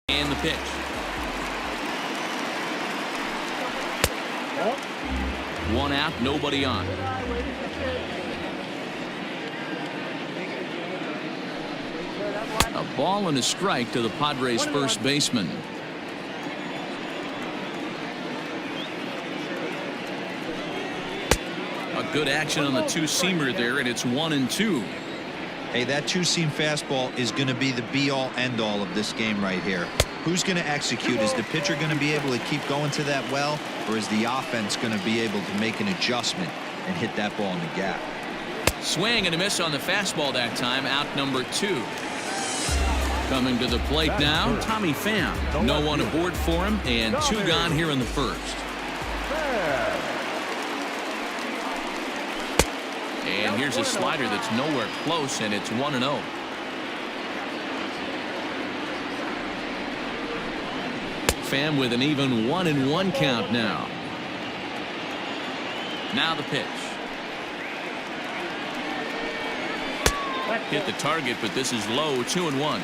And the pitch. One out, nobody on. A ball and a strike to the Padres first baseman. A good action on the two-seamer there, and it's 1-2. Hey, that two-seam fastball is going to be the be-all, end-all of this game right here. Who's going to execute? Is the pitcher going to be able to keep going to that well, or is the offense going to be able to make an adjustment and hit that ball in the gap? Swing and a miss on the fastball that time. Out number 2. Coming to the plate now, Tommy Pham. No one aboard for him, and 2 gone here in the first. And here's a slider that's nowhere close, and it's 1-0. Pham with an even 1-1 count now. Now the pitch. Hit the target, but this is low. 2-1.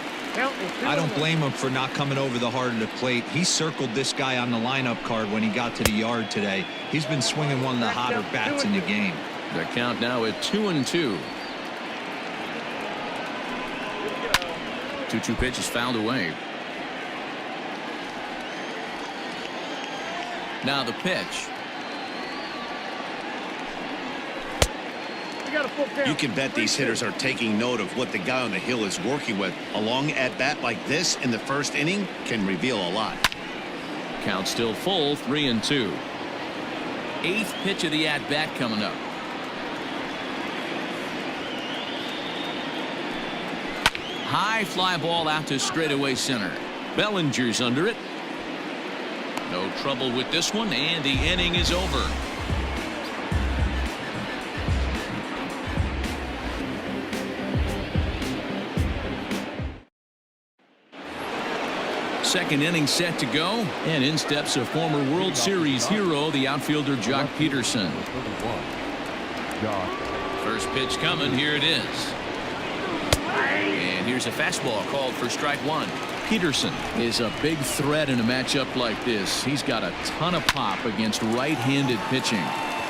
I don't blame him for not coming over the heart of the plate. He circled this guy on the lineup card when he got to the yard today. He's been swinging one of the hotter bats in the game. The count now at 2-2. 2-2 pitch is fouled away. Now the pitch. You can bet these hitters are taking note of what the guy on the hill is working with. A long at-bat like this in the first inning can reveal a lot. Count still full. 3-2. 8th pitch of the at-bat coming up. High fly ball out to straightaway center. Bellinger's under it. No trouble with this one, and the inning is over. Second inning set to go, and in steps a former World Series hero, the outfielder Jock Peterson. First pitch coming. Here it is. And here's a fastball called for strike 1. Peterson is a big threat in a matchup like this. He's got a ton of pop against right-handed pitching.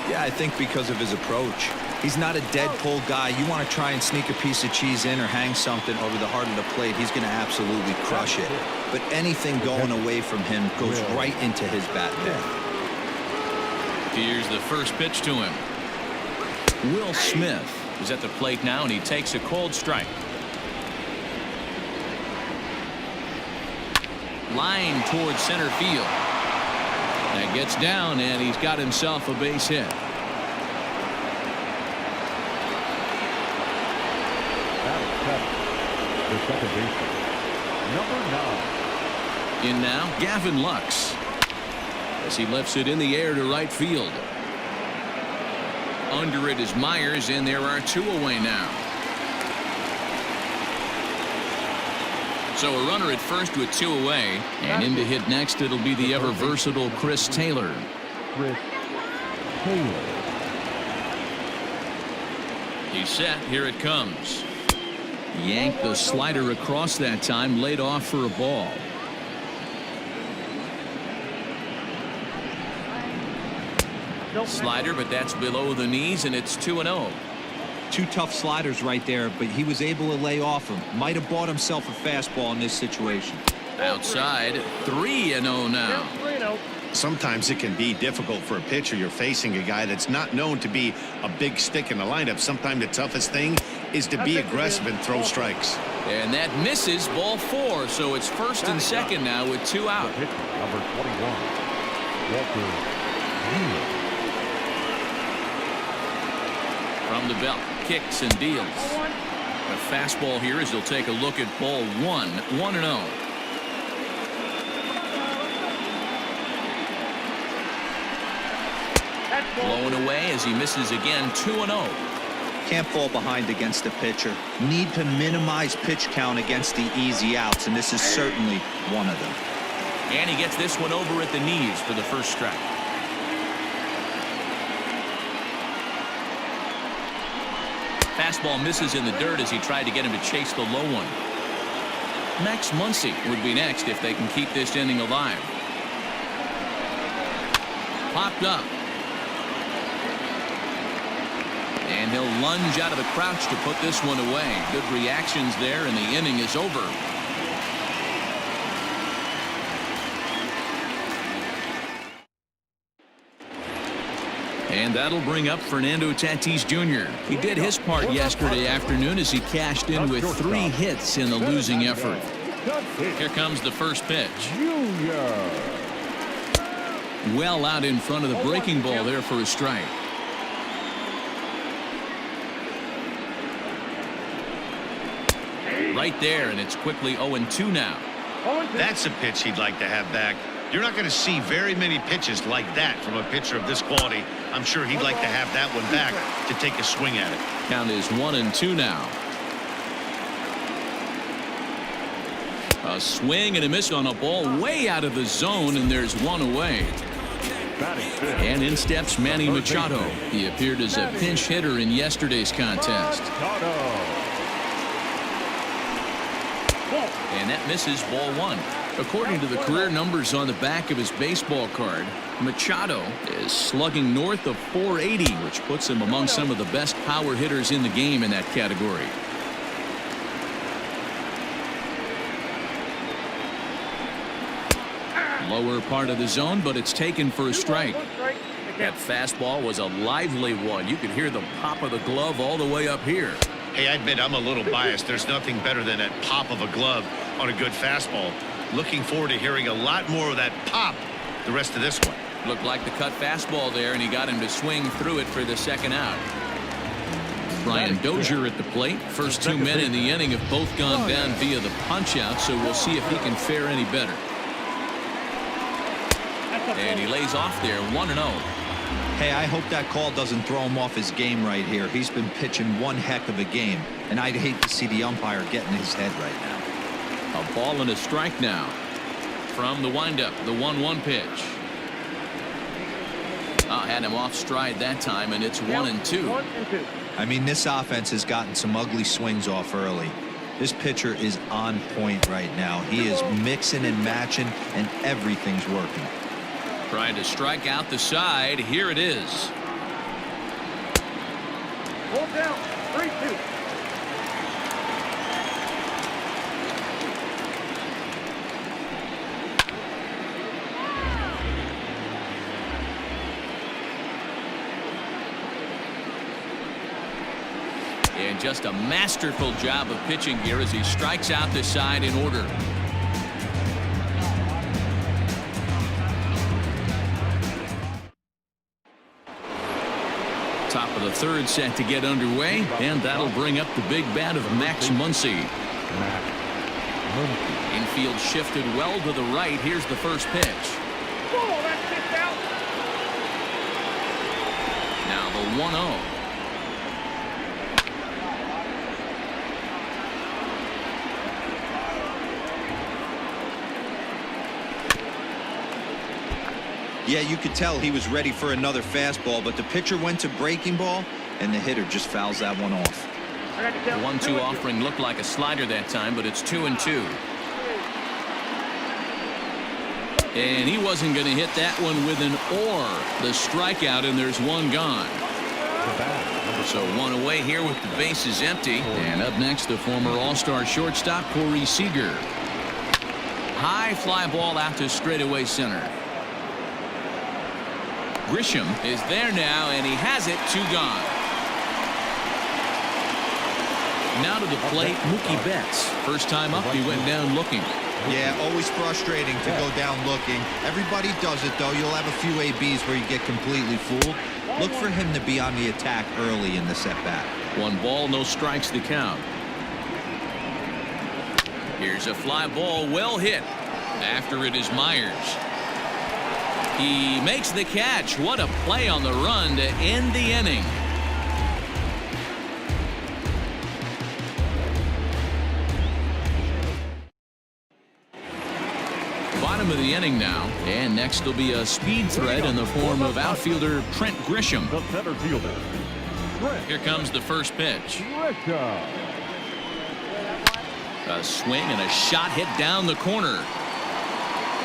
Yeah, I think because of his approach. He's not a dead pull guy. You want to try and sneak a piece of cheese in or hang something over the heart of the plate, he's going to absolutely crush it. But anything going away from him goes right into his bat bag. Here's the first pitch to him. Will Smith is at the plate now, and he takes a cold strike. Line towards center field. That gets down, and he's got himself a base hit. The second baseman, number 9. In now, Gavin Lux, as he lifts it in the air to right field. Under it is Myers, and there are 2 away now. So a runner at first with 2 away, and in to hit next it'll be the ever versatile Chris Taylor. He's set. Here it comes. Yanked the slider across that time, laid off for a ball. Slider, but that's below the knees, and it's 2-0. 2 tough sliders right there, but he was able to lay off him. Might have bought himself a fastball in this situation. Outside, 3-0 now. Sometimes it can be difficult for a pitcher. You're facing a guy that's not known to be a big stick in the lineup. Sometimes the toughest thing is to be aggressive and throw strikes. And that misses. Ball 4, so it's first and second now with 2 out. Number 21, Walker. From the belt, kicks and deals. A fastball here as he'll take a look at ball 1. 1-0. Blown away as he misses again. 2-0. Can't fall behind against the pitcher. Need to minimize pitch count against the easy outs, and this is certainly one of them. And he gets this one over at the knees for the first strike. Fastball misses in the dirt as he tried to get him to chase the low one. Max Muncy would be next if they can keep this inning alive. Popped up. And he'll lunge out of the crouch to put this one away. Good reactions there, and the inning is over. And that'll bring up Fernando Tatis Jr. He did his part yesterday afternoon as he cashed in with 3 hits in the losing effort. Here comes the first pitch. Well out in front of the breaking ball there for a strike. Right there, and it's quickly 0-2 now. That's a pitch he'd like to have back. You're not going to see very many pitches like that from a pitcher of this quality. I'm sure he'd like to have that one back to take a swing at it. Count is 1-2 now. A swing and a miss on a ball way out of the zone, and there's one away. And in steps Manny Machado. He appeared as a pinch hitter in yesterday's contest. And that misses ball 1. According to the career numbers on the back of his baseball card, Machado is slugging north of .480, which puts him among some of the best power hitters in the game in that category. Lower part of the zone, but it's taken for a strike. That fastball was a lively one. You could hear the pop of the glove all the way up here. Hey, I admit I'm a little biased. There's nothing better than that pop of a glove on a good fastball. Looking forward to hearing a lot more of that pop the rest of this one. Looked like the cut fastball there, and he got him to swing through it for the second out. Brian Dozier at the plate. First 2 men in the inning have both gone down via the punch-out, so we'll see if he can fare any better. And he lays off there, 1-0. Hey, I hope that call doesn't throw him off his game right here. He's been pitching one heck of a game, and I'd hate to see the umpire get in his head right now. A ball and a strike now. From the windup, the 1-1 pitch. Had him off stride that time, and it's 1-2. I mean, this offense has gotten some ugly swings off early. This pitcher is on point right now. He is mixing and matching, and everything's working. Trying to strike out the side. Here it is. Hold down. 3-2. And just a masterful job of pitching here as he strikes out the side in order. Top of the third set to get underway, and that'll bring up the big bat of Max Muncy. Infield shifted well to the right. Here's the first pitch. Now the 1-0. Yeah, you could tell he was ready for another fastball, but the pitcher went to breaking ball, and the hitter just fouls that one off. The 1-2 offering looked like a slider that time, but it's 2-2. And he wasn't going to hit that one with an or. The strikeout, and there's one gone. So one away here with the bases empty. And up next, the former All-Star shortstop, Corey Seager. High fly ball out to straightaway center. Grisham is there now, and he has it. 2 gone. Now to the plate, Mookie Betts. First time up, he went down looking. Yeah, always frustrating to go down looking. Everybody does it, though. You'll have a few ABs where you get completely fooled. Look for him to be on the attack early in the at-bat. 1 ball, no strikes to count. Here's a fly ball, well hit. After it is Myers. He makes the catch. What a play on the run to end the inning. Bottom of the inning now, and next will be a speed threat in the form of outfielder Trent Grisham. The center fielder. Here comes the first pitch. A swing and a shot hit down the corner.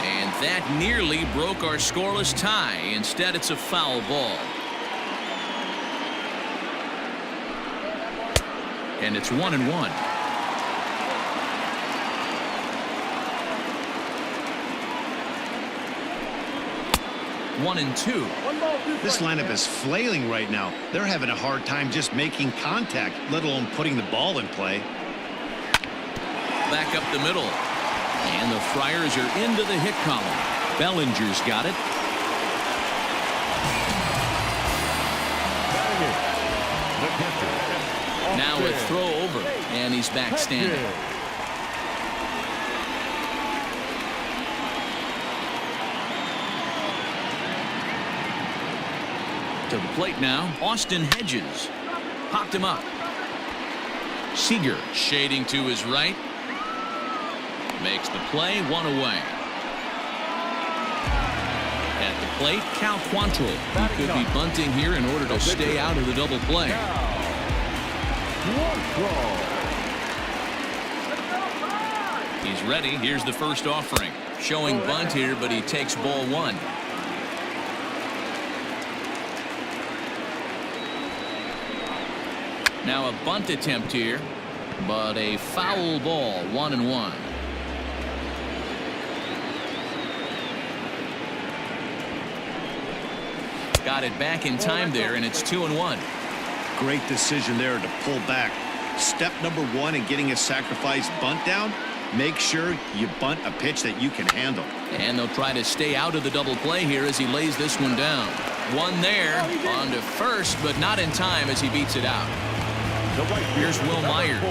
And that nearly broke our scoreless tie. Instead, it's a foul ball. And it's 1-1. One and two. This lineup is flailing right now. They're having a hard time just making contact, let alone putting the ball in play. Back up the middle. And the Friars are into the hit column. Bellinger's got it. Now a throw over, and he's back standing. To the plate now, Austin Hedges. Popped him up. Seager shading to his right. Makes the play, one away. At the plate, Quantrill. He could be bunting here in order to stay out of the double play. He's ready. Here's the first offering. Showing bunt here, but he takes ball one. Now a bunt attempt here, but a foul ball, 1-1. Got it back in time there, and it's 2-1. Great decision there to pull back. Step number one in getting a sacrifice bunt down, make sure you bunt a pitch that you can handle. And they'll try to stay out of the double play here as he lays this one down. One there, on to first, but not in time as he beats it out. Here's Will Myers.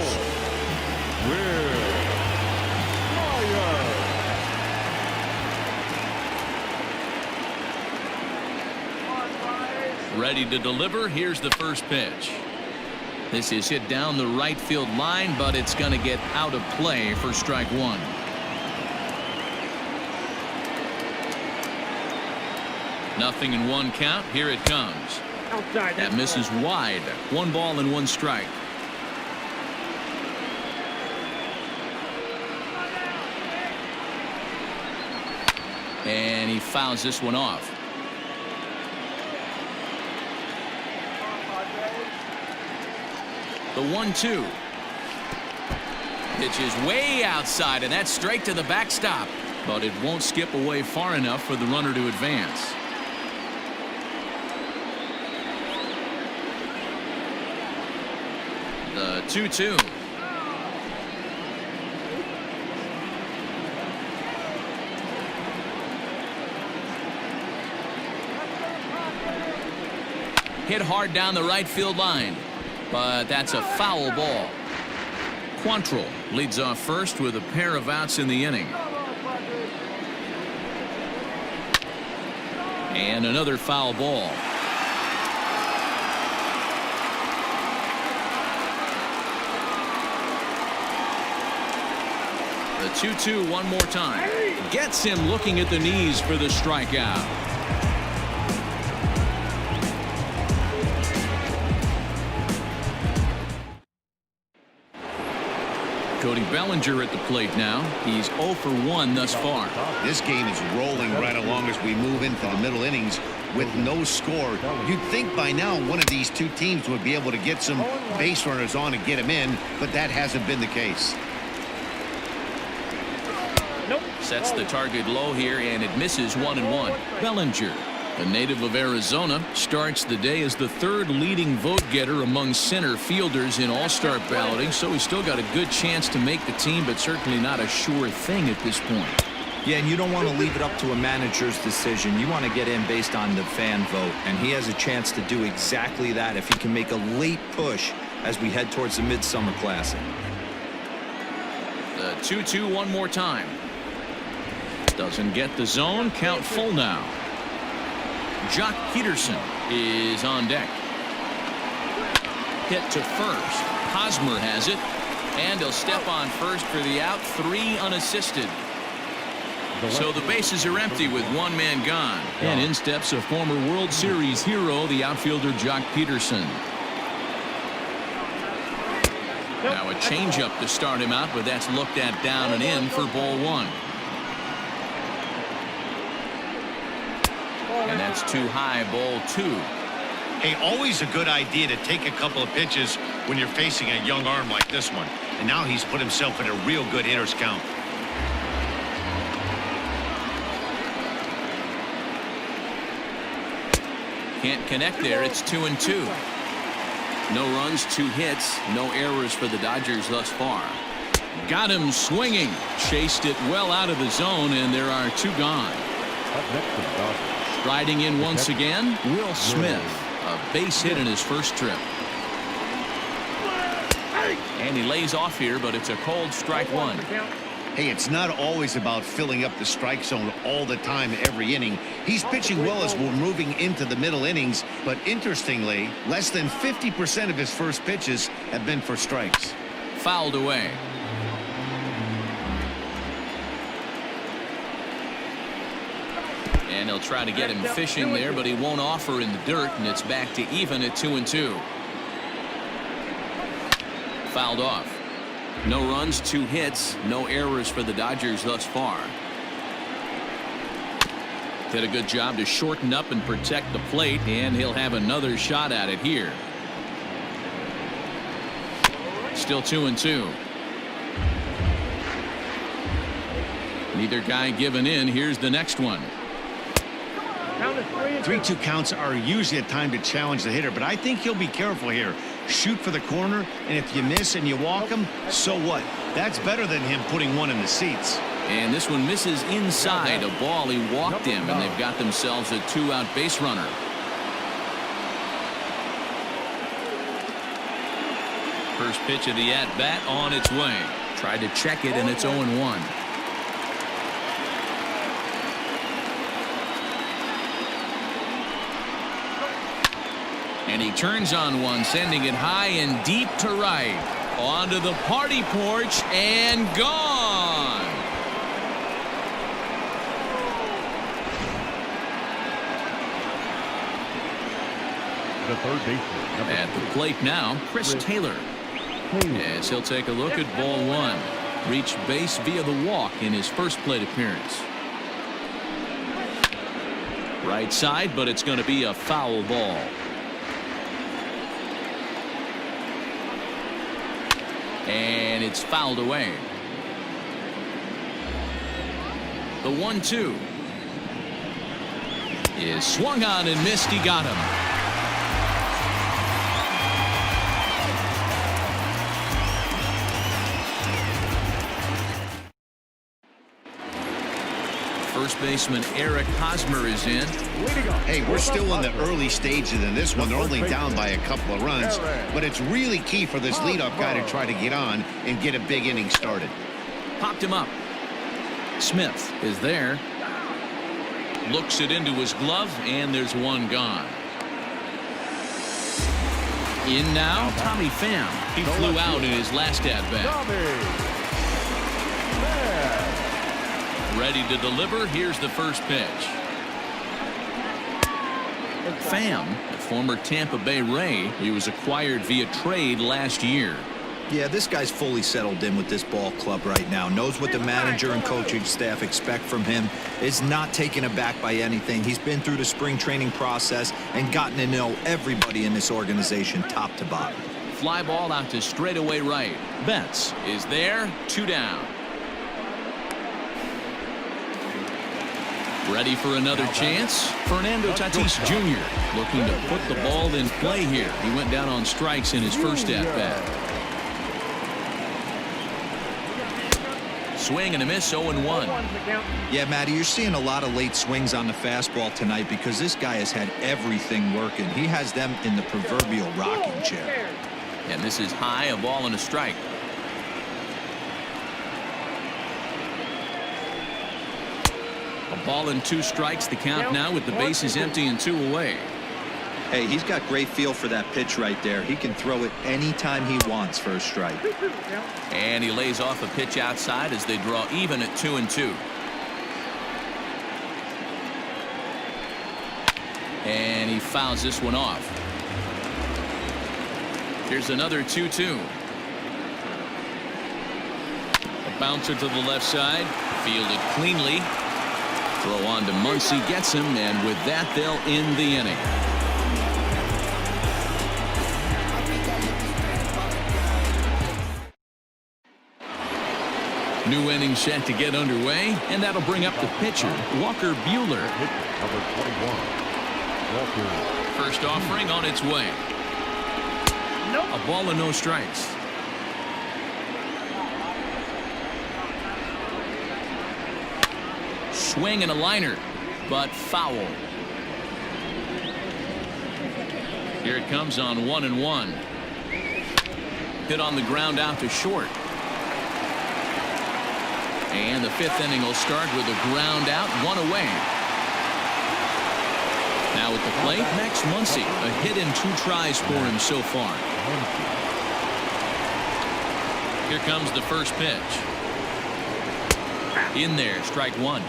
Ready to deliver. Here's the first pitch. This is hit down the right field line, but it's going to get out of play for strike one. Nothing in one count. Here it comes. That misses wide. 1 ball and 1 strike. And he fouls this one off. The 1-2. Pitch is way outside, and that's straight to the backstop. But it won't skip away far enough for the runner to advance. The 2-2. Hit hard down the right field line, but that's a foul ball. Quantrill leads off first with a pair of outs in the inning. And another foul ball. The 2-2 one more time. Gets him looking at the knees for the strikeout. Cody Bellinger at the plate now. He's 0 for 1 thus far. This game is rolling right along as we move into the middle innings with no score. You'd think by now one of these two teams would be able to get some base runners on and get them in, but that hasn't been the case. Sets the target low here, and it misses 1-1. Bellinger, a native of Arizona, starts the day as the 3rd leading vote getter among center fielders in all-star balloting, so he's still got a good chance to make the team, but certainly not a sure thing at this point. Yeah, and you don't want to leave it up to a manager's decision. You want to get in based on the fan vote, and he has a chance to do exactly that if he can make a late push as we head towards the Midsummer Classic. The 2-2 one more time. Doesn't get the zone. Count full now. Jock Peterson is on deck. Hit to first. Hosmer has it, and he'll step on first for the out. 3 unassisted. So the bases are empty with 1 man gone. And in steps a former World Series hero, the outfielder Jock Peterson. Now Now a changeup to start him out, but that's looked at down and in for ball one. And that's too high, ball two. Hey, always a good idea to take a couple of pitches when you're facing a young arm like this one. And now he's put himself in a real good hitter's count. Can't connect there. It's 2-2. No runs, 2 hits, no errors for the Dodgers thus far. Got him swinging. Chased it well out of the zone, and there are 2 gone. Striding in once again, Will Smith. A base hit in his first trip. And he lays off here, but it's a cold strike one. Hey, it's not always about filling up the strike zone all the time every inning. He's pitching well as we're moving into the middle innings, but interestingly, less than 50% of his first pitches have been for strikes. Fouled away. And they'll try to get him fishing there, but he won't offer in the dirt, and it's back to even at 2-2. Fouled off. No runs, 2 hits, no errors for the Dodgers thus far. Did a good job to shorten up and protect the plate, and he'll have another shot at it here. Still 2-2. Neither guy giving in. Here's the next one. 3-2 counts are usually a time to challenge the hitter, but I think he'll be careful here. Shoot for the corner, and if you miss and you walk him, so what? That's better than him putting one in the seats. And this one misses inside a ball. He walked him, and they've got themselves a 2-out base runner. First pitch of the at-bat on its way. Tried to check it, and it's 0-1. And he turns on one, sending it high and deep to right. Onto the party porch and gone. The third baseman. At the plate now, Chris Taylor. As he'll take a look at ball one. Reached base via the walk in his first plate appearance. Right side, but it's going to be a foul ball. And it's fouled away. The 1-2 is swung on and missed. He got him. First baseman Eric Hosmer is in. Hey, we're still in the early stages in this one. They're only down by a couple of runs, but it's really key for this leadoff guy to try to get on and get a big inning started. Popped him up. Smith is there. Looks it into his glove, and there's one gone. In now, Tommy Pham. He flew out in his last at-bat. Ready to deliver. Here's the first pitch. Pham, a former Tampa Bay Ray. He was acquired via trade last year. Yeah, this guy's fully settled in with this ball club right now. Knows what the manager and coaching staff expect from him. Is not taken aback by anything. He's been through the spring training process and gotten to know everybody in this organization top to bottom. Fly ball out to straightaway right. Betts is there. 2 down. Ready for another chance? Fernando Tatis Jr. looking to put the ball in play here. He went down on strikes in his first at-bat. Swing and a miss, 0-1. Yeah, Matty, you're seeing a lot of late swings on the fastball tonight because this guy has had everything working. He has them in the proverbial rocking chair. And this is high, a ball and a strike. A ball and 2 strikes, the count now with the bases empty and 2 away. Hey, he's got great feel for that pitch right there. He can throw it anytime he wants for a strike. And he lays off a pitch outside as they draw even at 2-2. And he fouls this one off. Here's another 2-2. Bouncer to the left side. Fielded cleanly. Throw on to Muncy, gets him, and with that they'll end the inning. New inning set to get underway, and that'll bring up the pitcher, Walker Buehler. Number 21, Walker. First offering on its way. Nope. A ball and no strikes. Swing and a liner, but foul. Here it comes on 1-1. Hit on the ground out to short. And the fifth inning will start with a ground out, 1 away. Now at the plate, Max Muncy, a hit in 2 tries for him so far. Here comes the first pitch. In there, strike 1.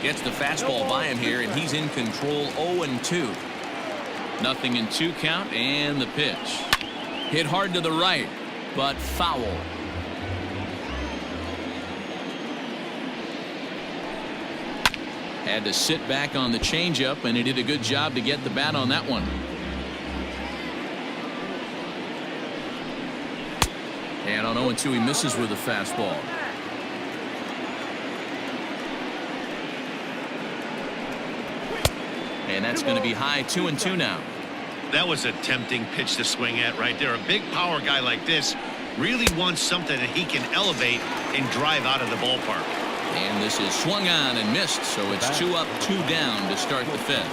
Gets the fastball by him here, and he's in control. 0-2. Nothing in 2 count, and the pitch. Hit hard to the right, but foul. Had to sit back on the changeup, and he did a good job to get the bat on that one. And on 0-2, he misses with a fastball. And that's going to be high, 2-2 now. That was a tempting pitch to swing at right there. A big power guy like this really wants something that he can elevate and drive out of the ballpark. And this is swung on and missed, so it's 2 up, 2 down to start the 5th.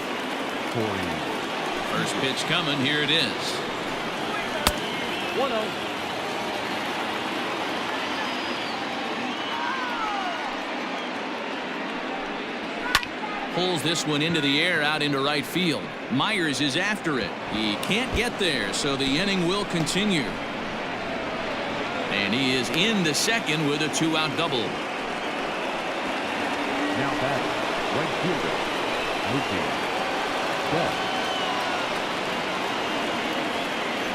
First pitch coming, here it is. 1-0. Pulls this one into the air out into right field. Myers is after it. He can't get there, so the inning will continue. And he is in the second with a 2-out double. Now back, right fielder, Mookie Betts.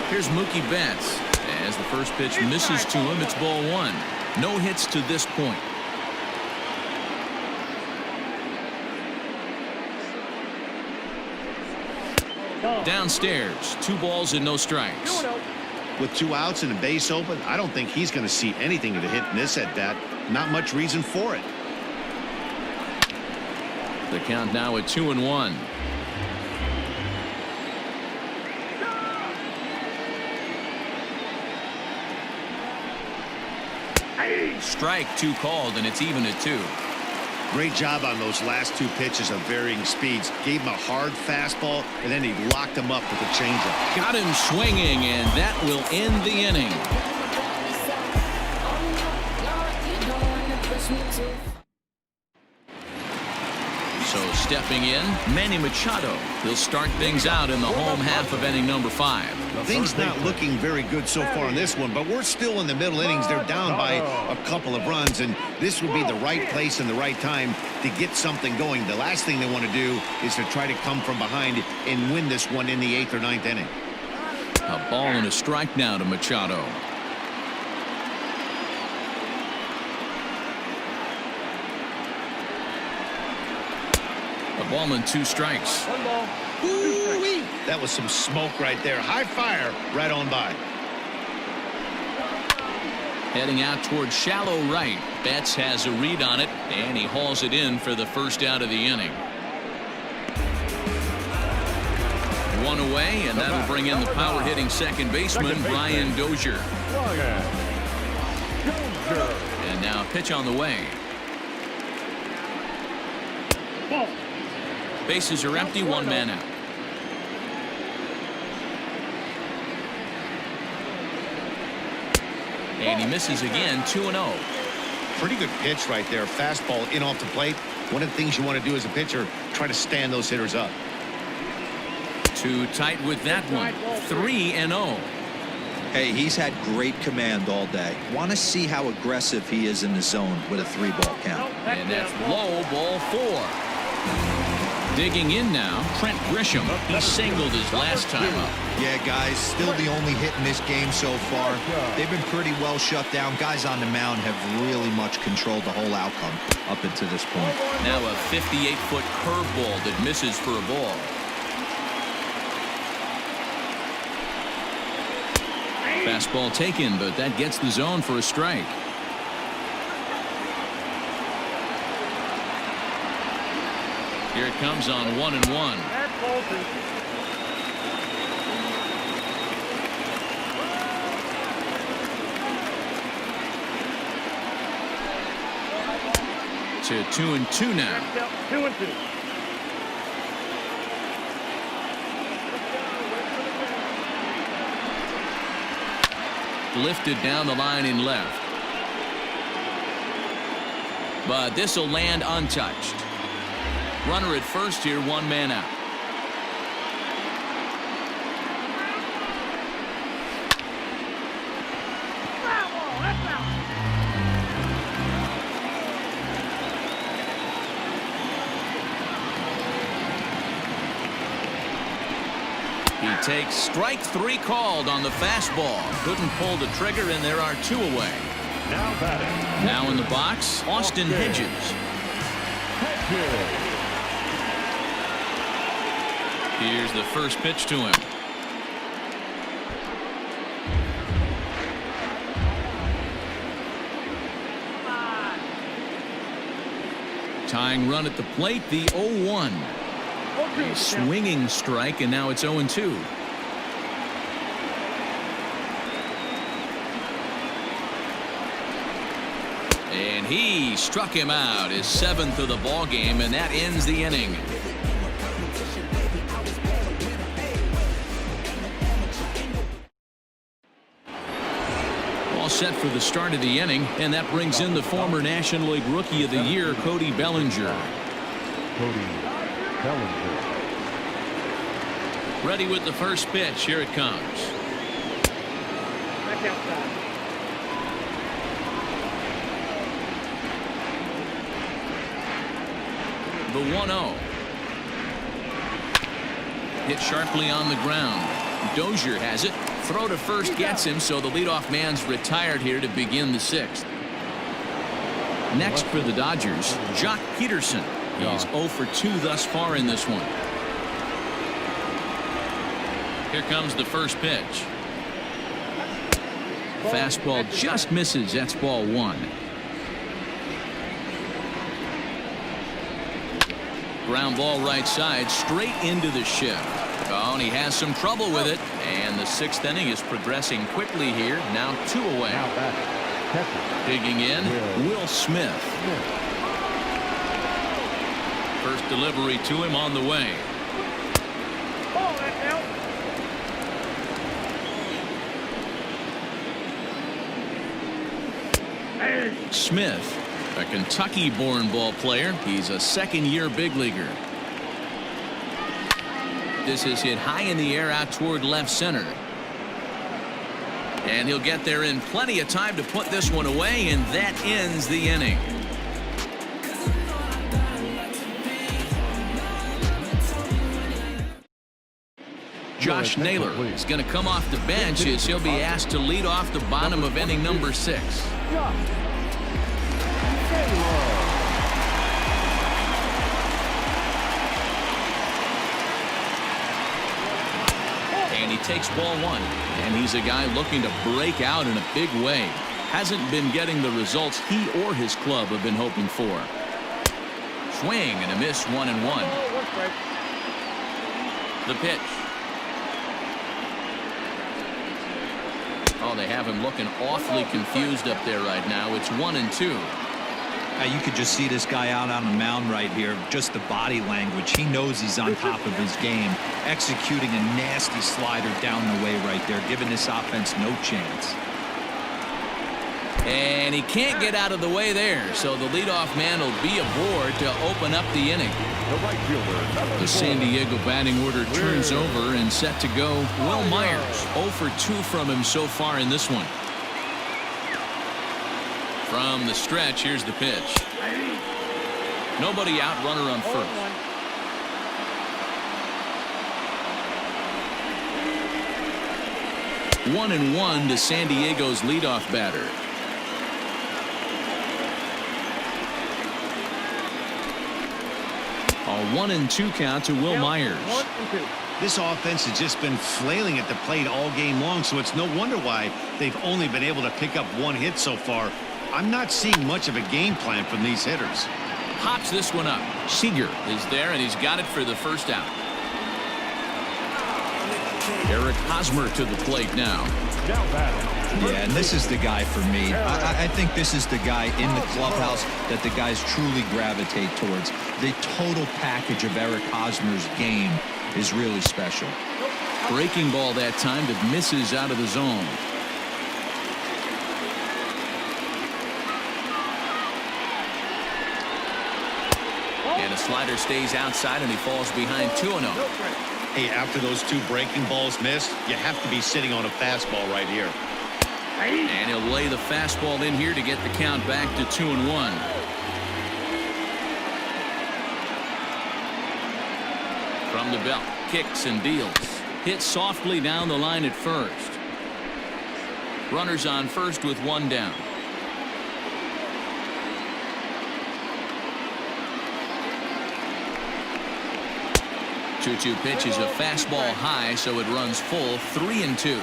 Here's Mookie Betts. As the first pitch misses to him, it's ball 1. No hits to this point. Downstairs, 2 balls and no strikes. With 2 outs and a base open, I don't think he's going to see anything of the hit in this at bat. Not much reason for it. The count now at 2-1. Strike 2 called, and it's even at 2. Great job on those last 2 pitches of varying speeds. Gave him a hard fastball, and then he locked him up with a changeup. Got him swinging, and that will end the inning. So stepping in, Manny Machado. He'll start things out in the home half of inning number 5. Things not looking very good so far in this one, but we're still in the middle innings. They're down by a couple of runs, and this would be the right place and the right time to get something going. The last thing they want to do is to try to come from behind and win this one in the 8th or 9th inning. A ball and a strike now to Machado. A ball and 2 strikes. 1 ball. Ooh-wee. That was some smoke right there. High fire right on by. Heading out towards shallow right. Betts has a read on it, and he hauls it in for the first out of the inning. 1 away, and that'll bring in the power hitting second baseman, Brian Dozier. And now pitch on the way. Bases are empty, 1 man out. And he misses again, 2-0. Pretty good pitch right there. Fastball in off the plate. One of the things you want to do as a pitcher, try to stand those hitters up. Too tight with that one. 3-0. Hey, he's had great command all day. Want to see how aggressive he is in the zone with a 3-ball count. And that's low, ball 4. Digging in now, Trent Grisham. He singled his last time up. Yeah, guys, still the only hit in this game so far. They've been pretty well shut down. Guys on the mound have really much controlled the whole outcome up until this point. Now a 58-foot curveball that misses for a ball. Fastball taken, but that gets the zone for a strike. Here it comes on 1-1. To 2-2 now. 2-2. Lifted down the line in left. But this will land untouched. Runner at first here, one man out. He takes strike 3 called on the fastball. Couldn't pull the trigger, and there are 2 away. Now batting. Now in the box, Austin Hedges. Here's the first pitch to him. Tying run at the plate, the 0-1. A swinging strike, and now it's 0-2. And he struck him out, his 7th of the ball game, and that ends the inning. All set for the start of the inning, and that brings in the former National League Rookie of the Year, Cody Bellinger. Cody Bellinger. Ready with the first pitch. Here it comes. Back outside. The 1-0. Hit sharply on the ground. Dozier has it. Throw to first gets him, so the leadoff man's retired here to begin the 6th. Next for the Dodgers, Jock Peterson. He's 0 for 2 thus far in this one. Here comes the first pitch. Fastball just misses. That's ball 1. Ground ball right side, straight into the shift. Oh, and he has some trouble with it. And the 6th inning is progressing quickly here. Now 2 away. Now batting. Digging in, Will Smith. First delivery to him on the way. Ball that out. Smith, a Kentucky-born ball player. He's a 2nd-year big leaguer. This is hit high in the air out toward left center. And he'll get there in plenty of time to put this one away, and that ends the inning. Josh Naylor is going to come off the bench as he'll be asked to lead off the bottom of inning number 6. And he takes ball 1, and he's a guy looking to break out in a big way. Hasn't been getting the results he or his club have been hoping for. Swing and a miss, 1-1. The pitch. Oh, they have him looking awfully confused up there right now. It's 1-2. You could just see this guy out on the mound right here. Just the body language. He knows he's on top of his game. Executing a nasty slider down the way right there, giving this offense no chance. And he can't get out of the way there, so the leadoff man will be aboard to open up the inning. The right fielder. The San Diego batting order turns over and set to go. Will Myers, 0 for 2 from him so far in this one. From the stretch, here's the pitch. Nobody out, runner on first. 1-1 to San Diego's leadoff batter. A 1-2 count to Will Myers. 1-2. This offense has just been flailing at the plate all game long, so it's no wonder why they've only been able to pick up one hit so far. I'm not seeing much of a game plan from these hitters. Hops this one up. Seager is there, and he's got it for the first out. Eric Hosmer to the plate now. Now batting. Yeah, and this is the guy for me. I think this is the guy in the clubhouse that the guys truly gravitate towards. The total package of Eric Hosmer's game is really special. Breaking ball that time that misses out of the zone. And a slider stays outside, and he falls behind 2-0. Hey, after those two breaking balls missed, you have to be sitting on a fastball right here. And he'll lay the fastball in here to get the count back to 2-1. From the belt, kicks and deals. Hit softly down the line at first. Runners on first with one down. 2-2 pitch is a fastball high, so it runs full. 3-2.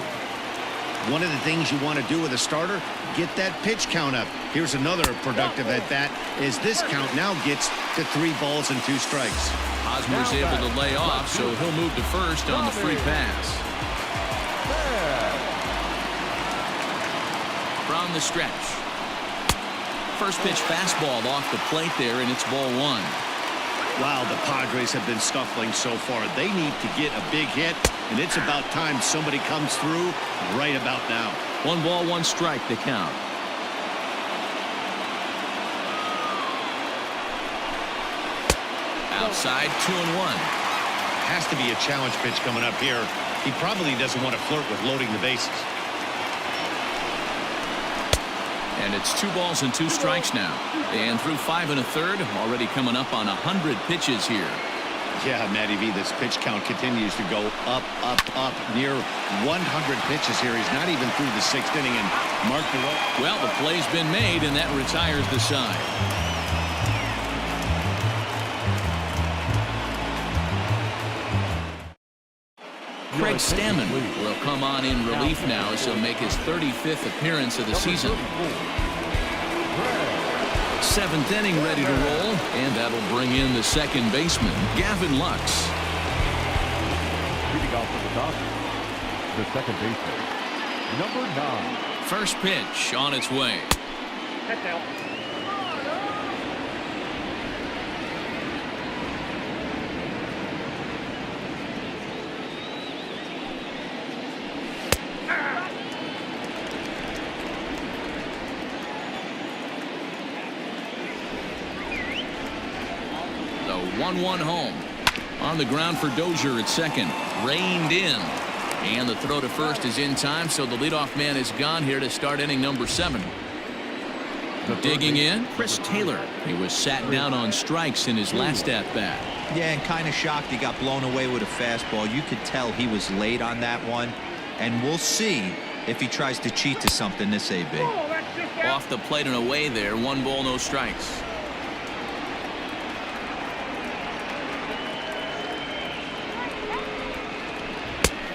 One of the things you want to do with a starter, get that pitch count up. Here's another productive at bat as this count now gets to 3 balls and 2 strikes. Hosmer's able to lay off, so he'll move to first on the free pass. From the stretch. First pitch fastball off the plate there, and it's ball 1. Wow, the Padres have been scuffling so far. They need to get a big hit, and it's about time somebody comes through right about now. 1 ball, 1 strike to count. Outside, 2-1. Has to be a challenge pitch coming up here. He probably doesn't want to flirt with loading the bases. And it's 2 balls and 2 strikes now. And through 5 1/3, already coming up on 100 pitches here. Yeah, Matty V, this pitch count continues to go up, up, up. Near 100 pitches here. He's not even through the 6th inning, and Mark Buehler. Well, the play's been made, and that retires the side. Craig Stammen will come on in relief now as he'll make his 35th appearance of the season. 7th inning ready to roll, and that'll bring in the second baseman, Gavin Lux. Leading off from the top, the second baseman, number 9. First pitch on its way. That's out. The 1-1 home. On the ground for Dozier at second. Reined in. And the throw to first is in time, so the leadoff man is gone here to start inning number 7. Digging in, Chris Taylor. He was sat down on strikes in his last at-bat. Yeah, and kind of shocked he got blown away with a fastball. You could tell he was late on that one. And we'll see if he tries to cheat to something this AB. Oh, that's just out. Off the plate and away there. 1 ball, no strikes.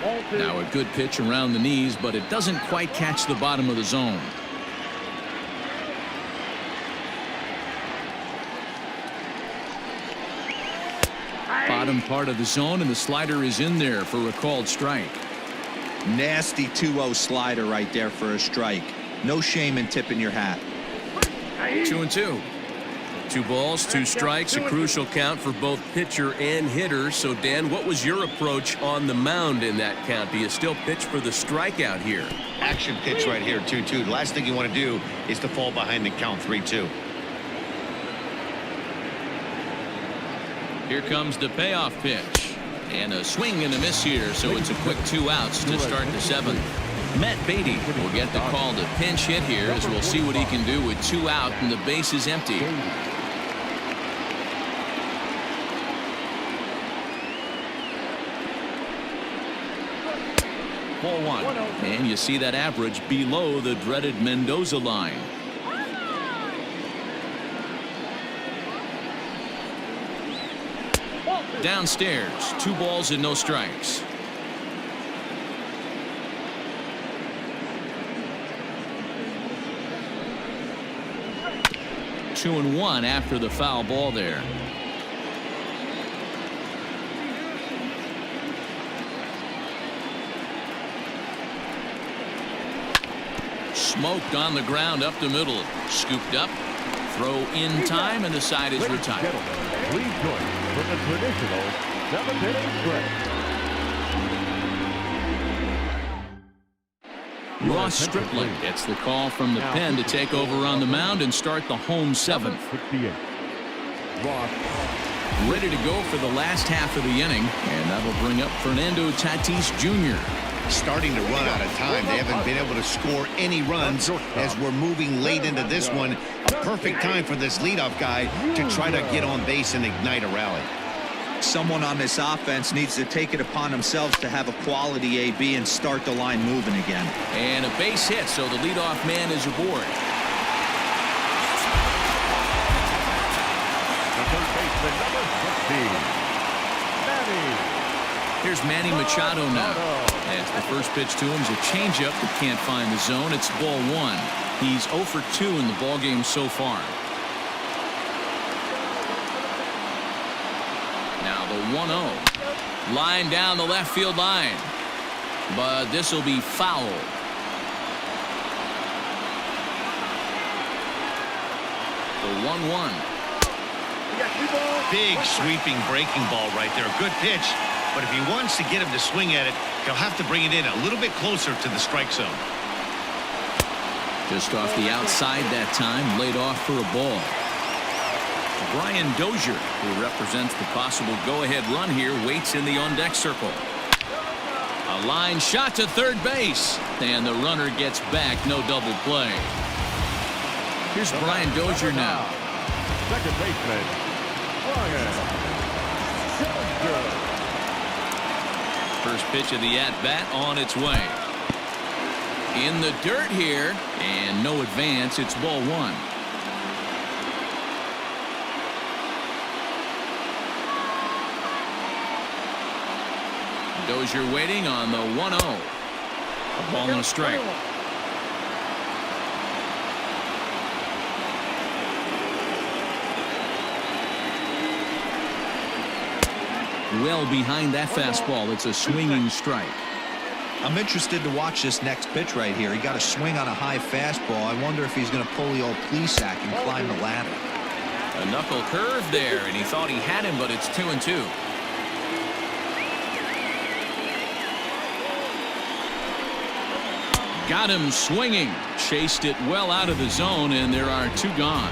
Ball 2. Now a good pitch around the knees, but it doesn't quite catch the bottom of the zone. Bottom part of the zone, and the slider is in there for a called strike. Nasty 2-0 slider right there for a strike. No shame in tipping your hat. 2-2. 2 balls, 2 strikes, a crucial count for both pitcher and hitter. So, Dan, what was your approach on the mound in that count? Do you still pitch for the strikeout here? Action pitch right here, 2-2. The last thing you want to do is to fall behind the count 3-2. Here comes the payoff pitch. And a swing and a miss here, so it's a quick 2 outs to start the 7th. Matt Beatty will get the call to pinch hit here, as we'll see what he can do with 2 out and the base is empty. Ball one. And you see that average below the dreaded Mendoza line. Downstairs, 2 balls and no strikes. Two and one after the foul ball there. Smoked on the ground up the middle. Scooped up. Throw in time, and the side is retired. Please join for the traditional 7th-inning stretch. Ross Stripling gets the call from the pen to take over on the mound and start the home 7th. 68. Ross. Ready to go for the last half of the inning, and that'll bring up Fernando Tatis Jr. Starting to run out of time. They haven't been able to score any runs as we're moving late into this one. A perfect time for this leadoff guy to try to get on base and ignite a rally. Someone on this offense needs to take it upon themselves to have a quality AB and start the line moving again. And a base hit, so the leadoff man is aboard. The third baseman, number 16. Here's Manny Machado now. As the first pitch to him is a changeup that can't find the zone. It's ball one. He's 0 for 2 in the ballgame so far. Now the 1-0. Line down the left field line. But this will be foul. The 1-1. Big sweeping breaking ball right there. A good pitch. But if he wants to get him to swing at it, he'll have to bring it in a little bit closer to the strike zone. Just off the outside that time, laid off for a ball. Brian Dozier, who represents the possible go-ahead run here, waits in the on-deck circle. A line shot to third base, and the runner gets back. No double play. Here's Brian Dozier now. Second baseman, Brian Dozier. First pitch of the at-bat on its way. In the dirt here, and no advance. It's ball one. Dozier waiting on the 1-0. A ball and a strike. Well behind that fastball. It's a swinging strike. I'm interested to watch this next pitch right here. He got a swing on a high fastball. I wonder if he's going to pull the old Plesac and climb the ladder. A knuckle curve there, and he thought he had him, but it's 2-2. Got him swinging. Chased it well out of the zone, and there are 2 gone.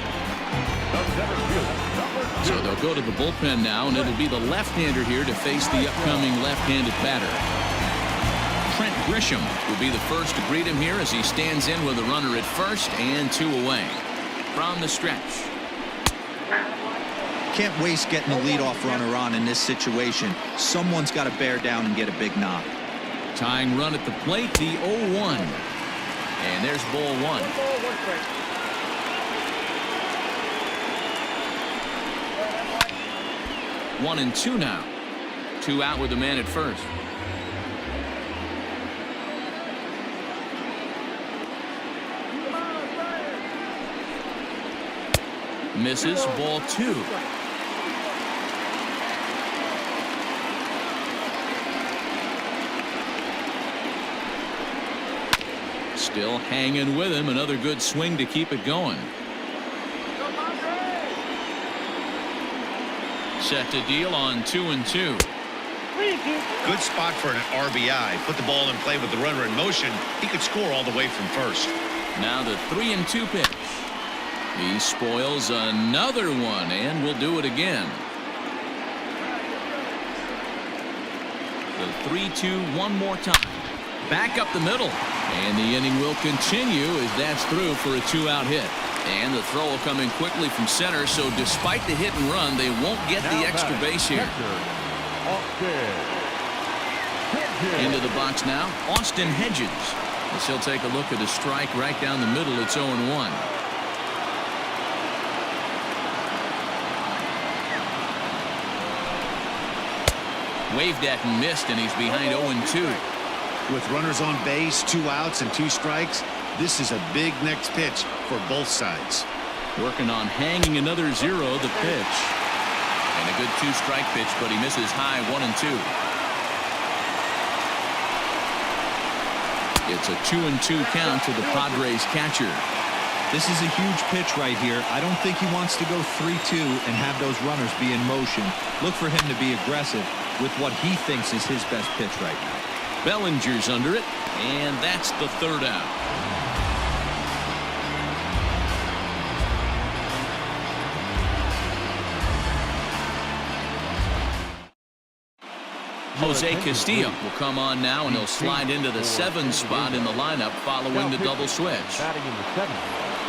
So they'll go to the bullpen now, and it'll be the left-hander here to face the upcoming left-handed batter. Trent Grisham will be the first to greet him here as he stands in with a runner at first and 2 away. From the stretch. Can't waste getting the leadoff runner on in this situation. Someone's got to bear down and get a big knock. Tying run at the plate, the 0-1. And there's ball one. 1-2 now. 2 out with the man at first. Misses, ball 2. Still hanging with him. Another good swing to keep it going. Set to deal on 2-2. Good spot for an RBI. Put the ball in play with the runner in motion. He could score all the way from first. Now the 3-2 pitch. He spoils another one and will do it again. The 3-2 one more time. Back up the middle. And the inning will continue as that's through for a 2-out hit. And the throw will come in quickly from center, so despite the hit and run, they won't get the extra base here. Into the box now, Austin Hedges. As he'll take a look at a strike right down the middle. It's 0-1. Waved at and missed, and he's behind 0-2. With runners on base, 2 outs and 2 strikes, this is a big next pitch for both sides. Working on hanging another 0, the pitch. And a good 2-strike pitch, but he misses high, 1-2. It's a 2-2 count to the Padres catcher. This is a huge pitch right here. I don't think he wants to go 3-2 and have those runners be in motion. Look for him to be aggressive with what he thinks is his best pitch right now. Bellinger's under it, and that's the 3rd out. Jose Castillo will come on now, and he'll slide into the 7 spot in the lineup following the double switch.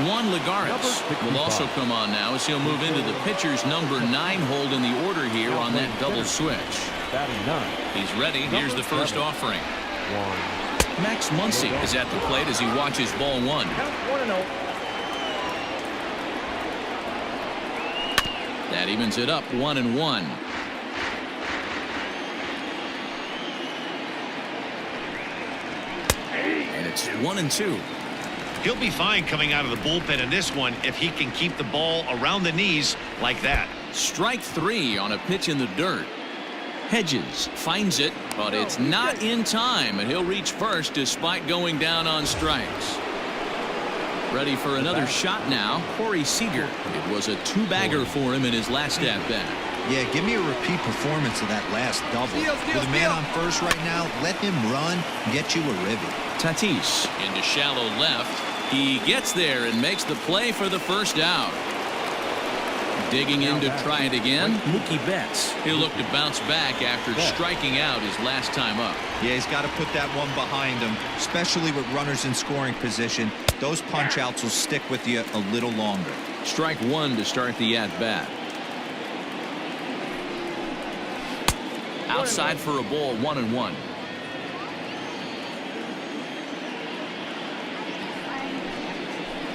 Juan Lagares will also come on now as he'll move into the pitcher's number 9 hold in the order here on that double switch. He's ready. Here's the first offering. Max Muncy is at the plate as he watches ball 1. That evens it up 1-1. And it's 1-2. He'll be fine coming out of the bullpen in this one if he can keep the ball around the knees like that. Strike 3 on a pitch in the dirt. Hedges finds it, but it's not in time, and he'll reach first despite going down on strikes. Ready for another shot now, Corey Seager. It was a 2-bagger for him in his last at-bat. Yeah, give me a repeat performance of that last double. With a man on first right now, let him run and get you a rivet. Tatis into shallow left. He gets there and makes the play for the first out. Digging in to try it again, Mookie Betts. He'll look to bounce back after striking out his last time up. Yeah, he's got to put that one behind him, especially with runners in scoring position. Those punch-outs will stick with you a little longer. Strike 1 to start the at-bat. Outside for a ball, 1-1.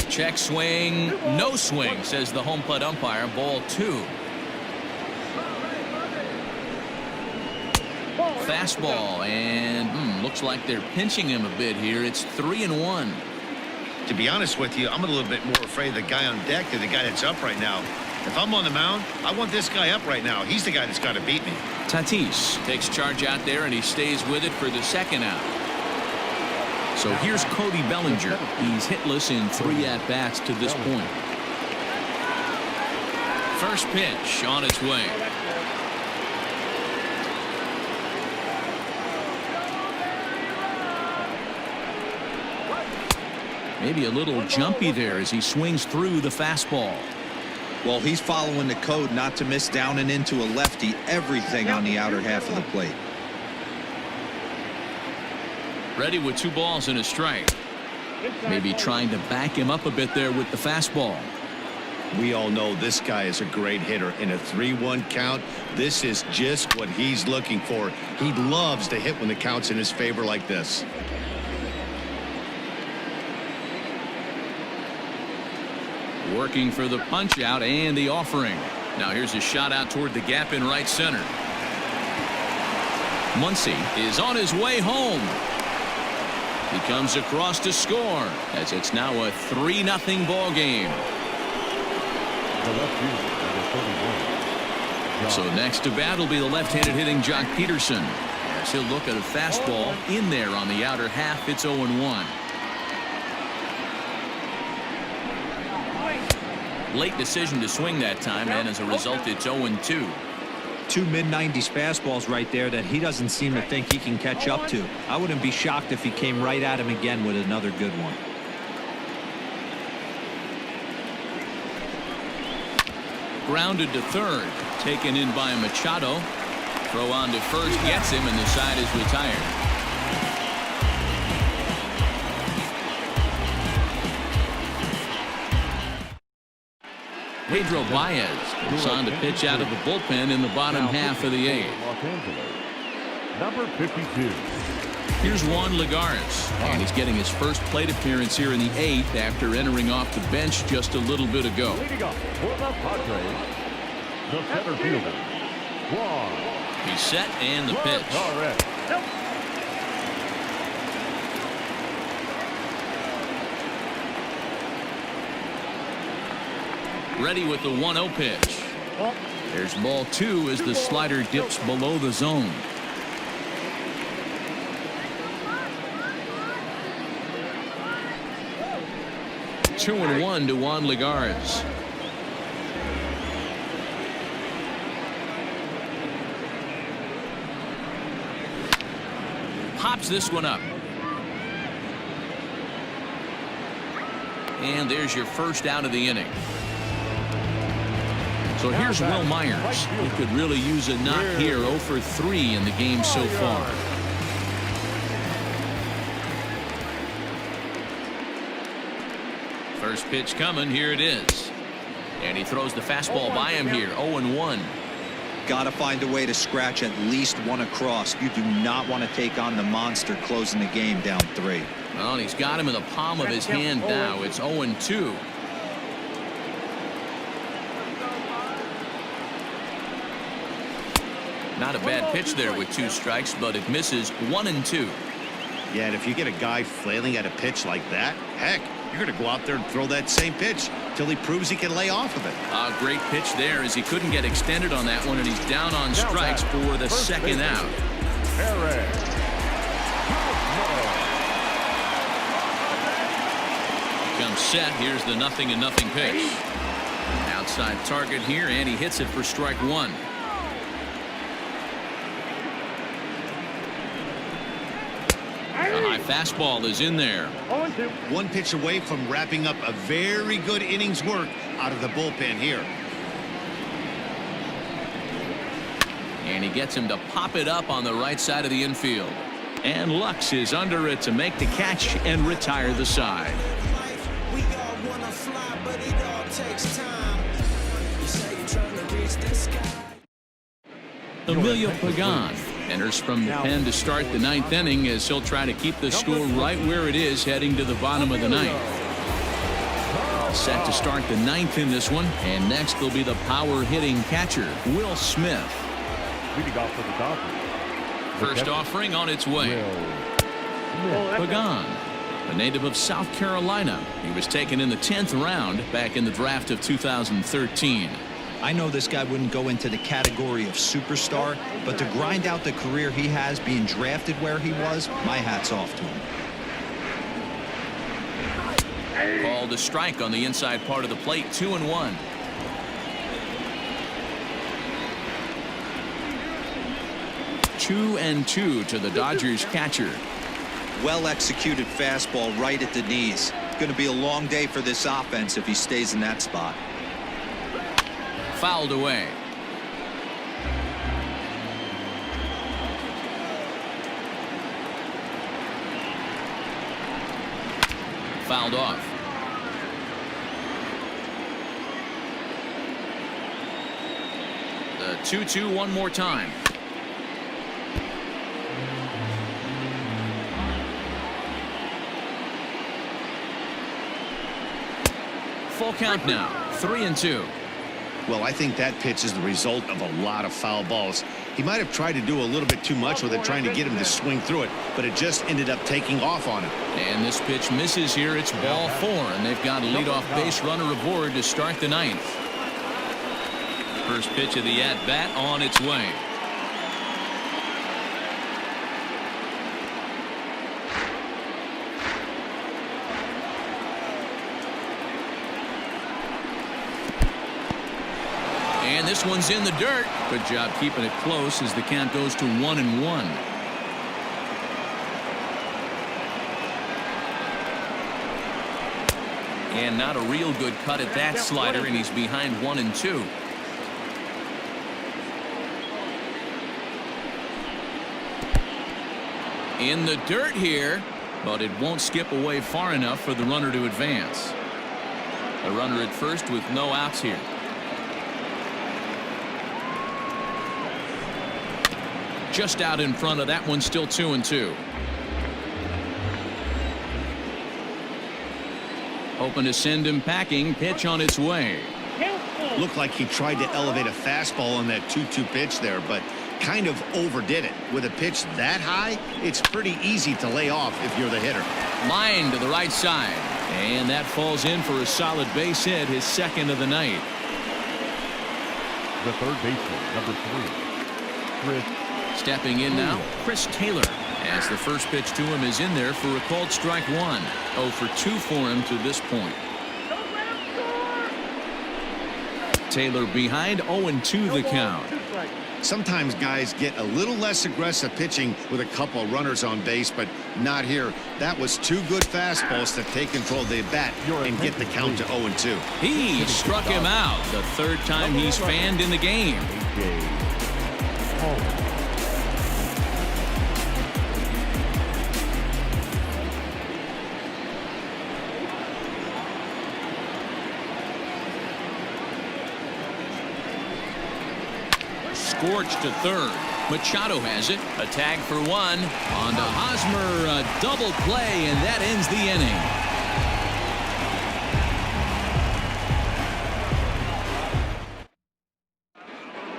Check swing, no swing, says the home plate umpire. Ball 2. Fastball, and looks like they're pinching him a bit here. It's 3-1. To be honest with you, I'm a little bit more afraid of the guy on deck than the guy that's up right now. If I'm on the mound, I want this guy up right now. He's the guy that's got to beat me. Tatis takes charge out there, and he stays with it for the 2nd out. So here's Cody Bellinger. He's hitless in 3 at-bats to this point. First pitch on its way. Maybe a little jumpy there as he swings through the fastball. Well, he's following the code not to miss down and into a lefty. Everything on the outer half of the plate. Ready with 2 balls and a strike. Maybe trying to back him up a bit there with the fastball. We all know this guy is a great hitter. In a 3-1 count, this is just what he's looking for. He loves to hit when the count's in his favor like this. Working for the punch out and the offering. Now here's a shot out toward the gap in right center. Muncy is on his way home. He comes across to score as it's now a 3-0 ball game. So next to bat will be the left-handed hitting Jock Peterson. As he'll look at a fastball in there on the outer half. It's 0-1. Late decision to swing that time, and as a result it's 0-2. 2 mid-90s fastballs right there that he doesn't seem to think he can catch up to. I wouldn't be shocked if he came right at him again with another good one. Grounded to third, taken in by Machado. Throw on to first, gets him, and the side is retired. Pedro Baez is on to pitch out of the bullpen in the bottom half of the 8th. Number 52. Here's Juan Lagares, and he's getting his first plate appearance here in the 8th after entering off the bench just a little bit ago. Leading off for the Padres, the center fielder, Juan. He's set and the pitch. Lagares. Ready with the 1-0 pitch. There's ball 2 as the slider dips below the zone. 2-1 to Juan Lagares. Pops this one up. And there's your first out of the inning. So here's Will Myers. He could really use a knock here. 0 for 3 in the game so far. First pitch coming. Here it is. And he throws the fastball by him here. 0-1. Got to find a way to scratch at least one across. You do not want to take on the monster closing the game down 3. Well, he's got him in the palm of his hand now. It's 0-2. Not a bad pitch there with 2 strikes, but it misses. 1-2. Yeah, and if you get a guy flailing at a pitch like that, heck, you're going to go out there and throw that same pitch till he proves he can lay off of it. A great pitch there as he couldn't get extended on that one, and he's down on strikes for the second out. Comes set. Here's the 0-0 pitch. Outside target here, and he hits it for strike 1. A high fastball is in there. 0-2. One pitch away from wrapping up a very good innings work out of the bullpen here. And he gets him to pop it up on the right side of the infield. And Lux is under it to make the catch and retire the side. Emilio Pagan enters from the pen to start the 9th inning as he'll try to keep the score right where it is heading to the bottom of the 9th. Set to start the 9th in this one, and next will be the power hitting catcher Will Smith. Leading off for the Dodgers. First offering on its way. Pagan, a native of South Carolina. He was taken in the 10th round back in the draft of 2013. I know this guy wouldn't go into the category of superstar, but to grind out the career he has being drafted where he was, my hat's off to him. Called a strike on the inside part of the plate. 2-1. Two and 2 to the Dodgers catcher. Well executed fastball right at the knees. Going to be a long day for this offense if he stays in that spot. Fouled away. Fouled off. The 2-2 one more time. Full count now. 3-2. Well, I think that pitch is the result of a lot of foul balls. He might have tried to do a little bit too much with it, trying to get him to swing through it, but it just ended up taking off on him. And this pitch misses here. It's ball 4, and they've got a leadoff base runner aboard to start the 9th. First pitch of the at-bat on its way. And this one's in the dirt. Good job keeping it close as the count goes to 1-1. And not a real good cut at that slider, and he's behind 1-2. In the dirt here, but it won't skip away far enough for the runner to advance. A runner at first with no outs here. just out in front of that one. Still 2-2. Hoping to send him packing. Pitch on its way. Looked like he tried to elevate a fastball on that 2-2 pitch there, but kind of overdid it. With a pitch that high, it's pretty easy to lay off if you're the hitter. Line to the right side, and that falls in for a solid base hit, his second of the night. The third baseman, number 3, Chris. Stepping in now, Chris Taylor, as the first pitch to him is in there for a called strike one. 0 for 2 for him to this point. Taylor behind, 0-2 the count. Sometimes guys get a little less aggressive pitching with a couple of runners on base, but not here. That was 2 good fastballs to take control of the bat and get the count to 0-2. He struck him out, the third time he's fanned in the game. Scorched to third. Machado has it. A tag for 1. On to Hosmer. A double play, and that ends the inning.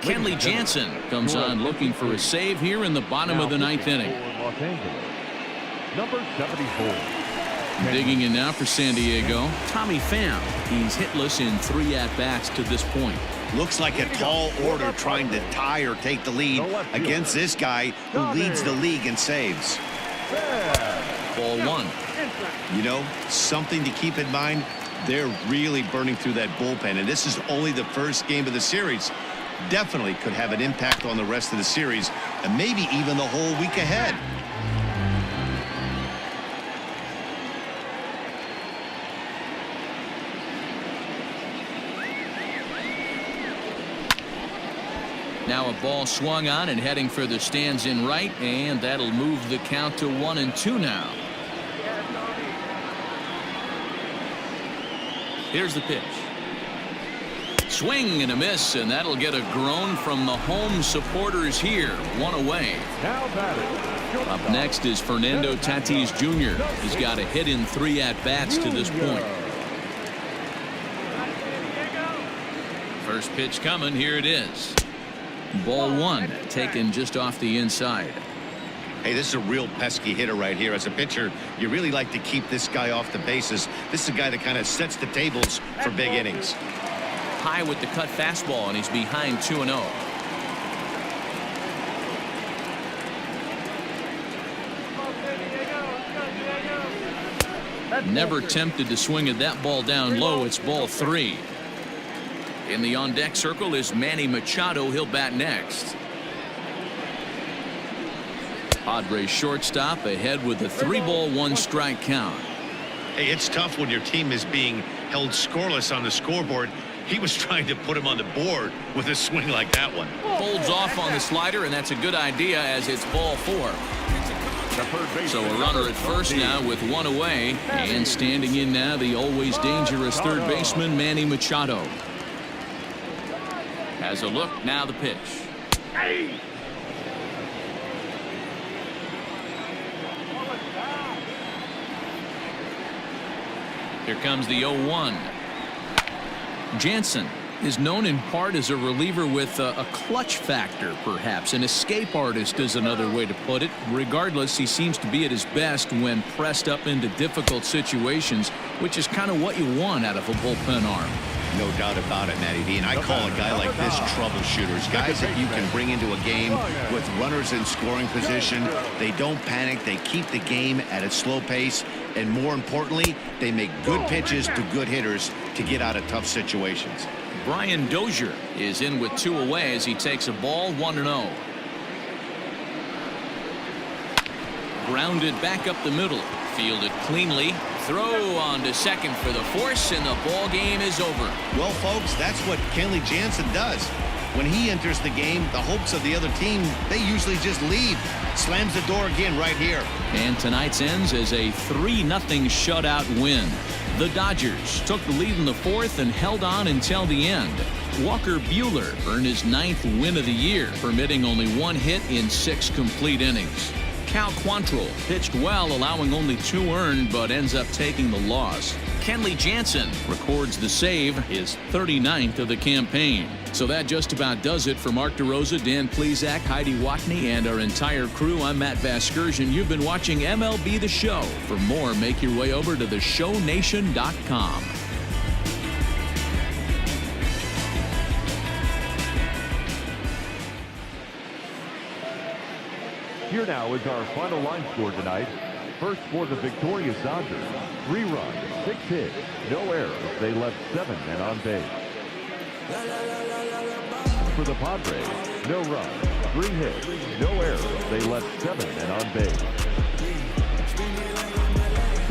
Kenley Jansen comes on looking for a save here in the bottom of the 9th inning. Los Angeles, number 74. Digging in now for San Diego, Tommy Pham. He's hitless in 3 at-bats to this point. Looks like a tall order trying to tie or take the lead against this guy who leads the league in saves. Ball 1. You know, something to keep in mind, they're really burning through that bullpen, and this is only the first game of the series. Definitely could have an impact on the rest of the series and maybe even the whole week ahead. Now a ball swung on and heading for the stands in right, and that'll move the count to 1-2 now. Here's the pitch. Swing and a miss, and that'll get a groan from the home supporters here. 1 away. Up next is Fernando Tatis Jr. He's got a hit in 3 at-bats to this point. First pitch coming. Here it is. Ball 1, taken just off the inside. Hey, this is a real pesky hitter right here. As a pitcher, you really like to keep this guy off the bases. This is a guy that kind of sets the tables for big innings. High with the cut fastball, and he's behind 2-0. Never tempted to swing at that ball down low. It's ball 3. In the on-deck circle is Manny Machado. He'll bat next. Padres shortstop ahead with a 3-ball 1-strike count. Hey, it's tough when your team is being held scoreless on the scoreboard. He was trying to put him on the board with a swing like that one. Folds off on the slider, and that's a good idea as it's ball 4. So a runner at first now with 1 away, and standing in now the always dangerous third baseman Manny Machado. Has a look, now the pitch. Here comes the 0-1. Jansen is known in part as a reliever with a clutch factor, perhaps. An escape artist is another way to put it. Regardless, he seems to be at his best when pressed up into difficult situations, which is kind of what you want out of a bullpen arm. No doubt about it, Matty D. And I call a guy like this troubleshooters. Guys that you can bring into a game with runners in scoring position. They don't panic. They keep the game at a slow pace. And more importantly, they make good pitches to good hitters to get out of tough situations. Brian Dozier is in with 2 away as he takes a ball 1-0. Grounded back up the middle. Fielded cleanly. Throw on to second for the force, and the ball game is over. Well, folks, that's what Kenley Jansen does. When he enters the game, the hopes of the other team, they usually just leave. Slams the door again right here. And tonight's ends as a 3-0 shutout win. The Dodgers took the lead in the 4th and held on until the end. Walker Buehler earned his 9th win of the year, permitting only 1 hit in 6 complete innings. Quantrill pitched well, allowing only 2 earned, but ends up taking the loss. Kenley Jansen records the save, his 39th of the campaign. So that just about does it for Mark DeRosa, Dan Plesac, Heidi Watney, and our entire crew. I'm Matt Vasgersian. You've been watching MLB The Show. For more, make your way over to theshownation.com. Here now is our final line score tonight. First for the victorious Dodgers, 3 runs, 6 hits, no errors. They left 7 men on base. For the Padres, no runs, 3 hits, no errors. They left 7 men on base.